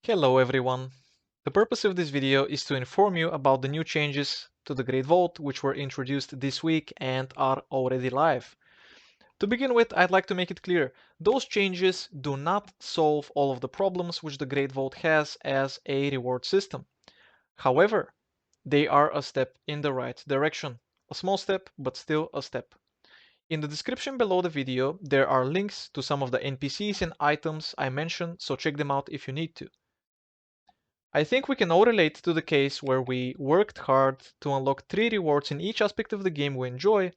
Hello everyone. The purpose of this video is to inform you about the new changes to the Great Vault which were introduced this week and are already live. To begin with, I'd like to make it clear, those changes do not solve all of the problems which the Great Vault has as a reward system. However, they are a step in the right direction. A small step, but still a step. In the description below the video, there are links to some of the NPCs and items I mentioned, so check them out if you need to. I think we can all relate to the case where we worked hard to unlock 3 rewards in each aspect of the game we enjoy,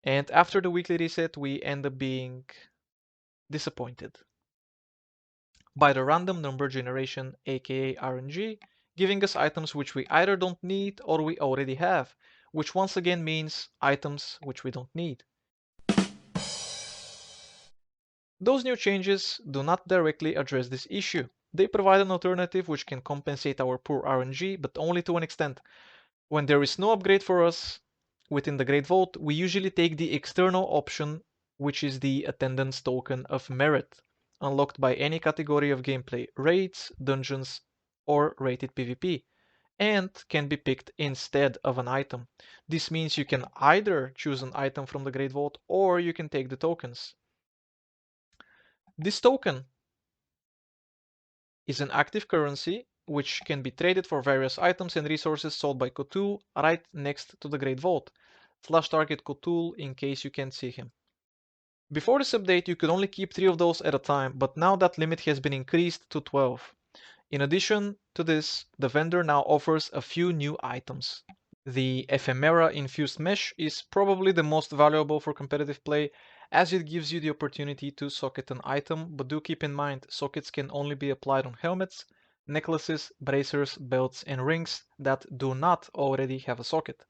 and after the weekly reset we end up being disappointed by the random number generation, aka RNG, giving us items which we either don't need or we already have, which once again means items which we don't need. Those new changes do not directly address this issue. They provide an alternative which can compensate our poor RNG, but only to an extent. When there is no upgrade for us within the Great Vault, we usually take the external option, which is the attendance token of merit, unlocked by any category of gameplay, raids, dungeons, or rated PvP, and can be picked instead of an item. This means you can either choose an item from the Great Vault or you can take the tokens. This token is an active currency which can be traded for various items and resources sold by Cthulhu right next to the Great Vault. /target Cthulhu in case you can't see him. Before this update you could only keep 3 of those at a time, but now that limit has been increased to 12. In addition to this, the vendor now offers a few new items. The ephemera-infused mesh is probably the most valuable for competitive play, as it gives you the opportunity to socket an item, but do keep in mind sockets can only be applied on helmets, necklaces, bracers, belts, and rings that do not already have a socket.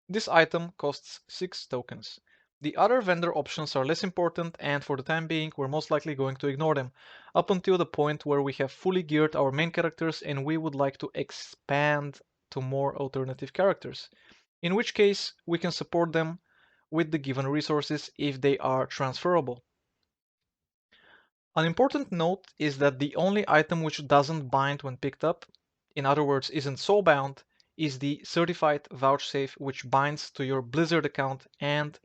This item costs 6 tokens. The other vendor options are less important, and for the time being we're most likely going to ignore them, up until the point where we have fully geared our main characters and we would like to expand to more alternative characters, in which case we can support them with the given resources if they are transferable. An important note is that the only item which doesn't bind when picked up, in other words isn't soulbound, is the certified vouchsafe, which binds to your Blizzard account and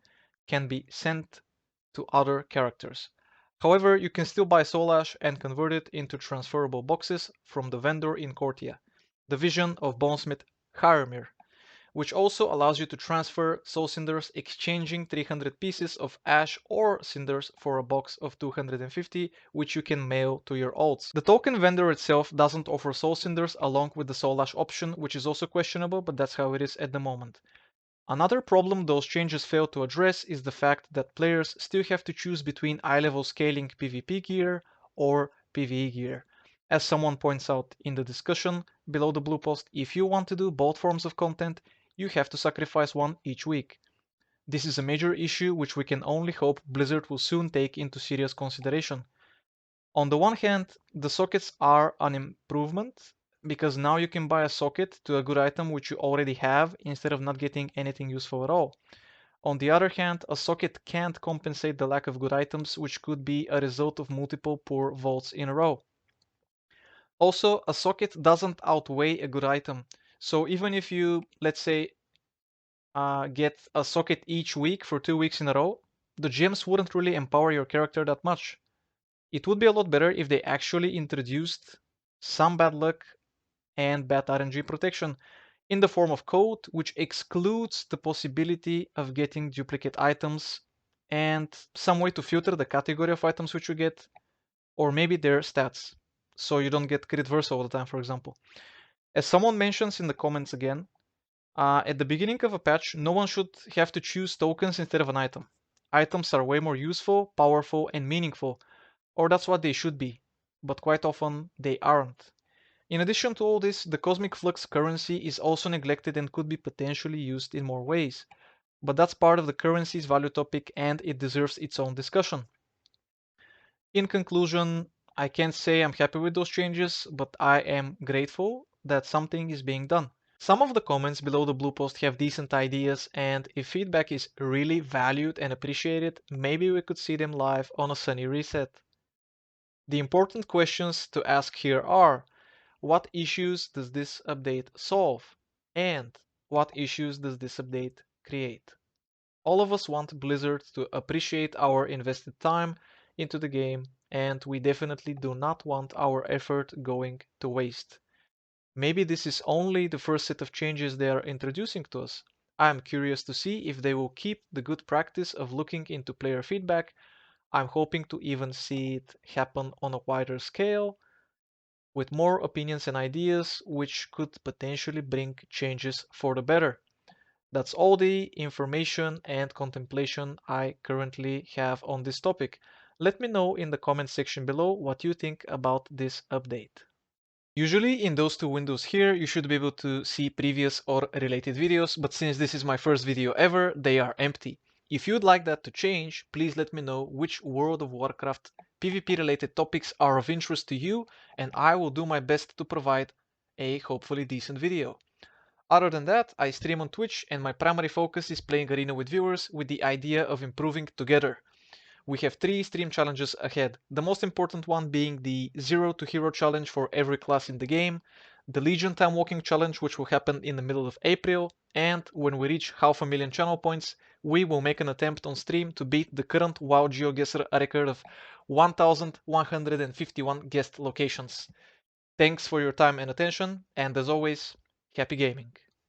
can be sent to other characters. However, you can still buy Soul Ash and convert it into transferable boxes from the vendor in Cortia, the vision of bonesmith Haramir, which also allows you to transfer soul cinders, exchanging 300 pieces of ash or cinders for a box of 250, which you can mail to your alts. The token vendor itself doesn't offer soul cinders along with the soul ash option, which is also questionable, but that's how it is at the moment. Another problem those changes fail to address is the fact that players still have to choose between eye-level scaling PvP gear or PvE gear. As someone points out in the discussion below the blue post, if you want to do both forms of content, you have to sacrifice one each week. This is a major issue which we can only hope Blizzard will soon take into serious consideration. On the one hand, the sockets are an improvement, because now you can buy a socket to a good item which you already have instead of not getting anything useful at all. On the other hand, a socket can't compensate the lack of good items, which could be a result of multiple poor vaults in a row. Also, a socket doesn't outweigh a good item, so even if you, let's say, get a socket each week for 2 weeks in a row, the gems wouldn't really empower your character that much. It would be a lot better if they actually introduced some bad luck and bad RNG protection in the form of code, which excludes the possibility of getting duplicate items, and some way to filter the category of items which you get, or maybe their stats, so you don't get crit verse all the time, for example. As someone mentions in the comments again, at the beginning of a patch, no one should have to choose tokens instead of an item. Items are way more useful, powerful, and meaningful, or that's what they should be, but quite often they aren't. In addition to all this, the Cosmic Flux currency is also neglected and could be potentially used in more ways, but that's part of the currency's value topic and it deserves its own discussion. In conclusion, I can't say I'm happy with those changes, but I am grateful that something is being done. Some of the comments below the blue post have decent ideas, and if feedback is really valued and appreciated, maybe we could see them live on a sunny reset. The important questions to ask here are, What issues does this update solve? And what issues does this update create? All of us want Blizzard to appreciate our invested time into the game, and we definitely do not want our effort going to waste. Maybe this is only the first set of changes they are introducing to us. I am curious to see if they will keep the good practice of looking into player feedback. I'm hoping to even see it happen on a wider scale with more opinions and ideas, which could potentially bring changes for the better. That's all the information and contemplation I currently have on this topic. Let me know in the comment section below what you think about this update. Usually in those two windows here, you should be able to see previous or related videos, but since this is my first video ever, they are empty. If you'd like that to change, please let me know which World of Warcraft PvP related topics are of interest to you, and I will do my best to provide a hopefully decent video. Other than that, I stream on Twitch and my primary focus is playing Arena with viewers with the idea of improving together. We have 3 stream challenges ahead, the most important one being the Zero to Hero challenge for every class in the game, the Legion Time Walking challenge which will happen in the middle of April, and when we reach 500,000 channel points, we will make an attempt on stream to beat the current WoW GeoGuessr record of 1151 guest locations. Thanks for your time and attention, and as always, happy gaming!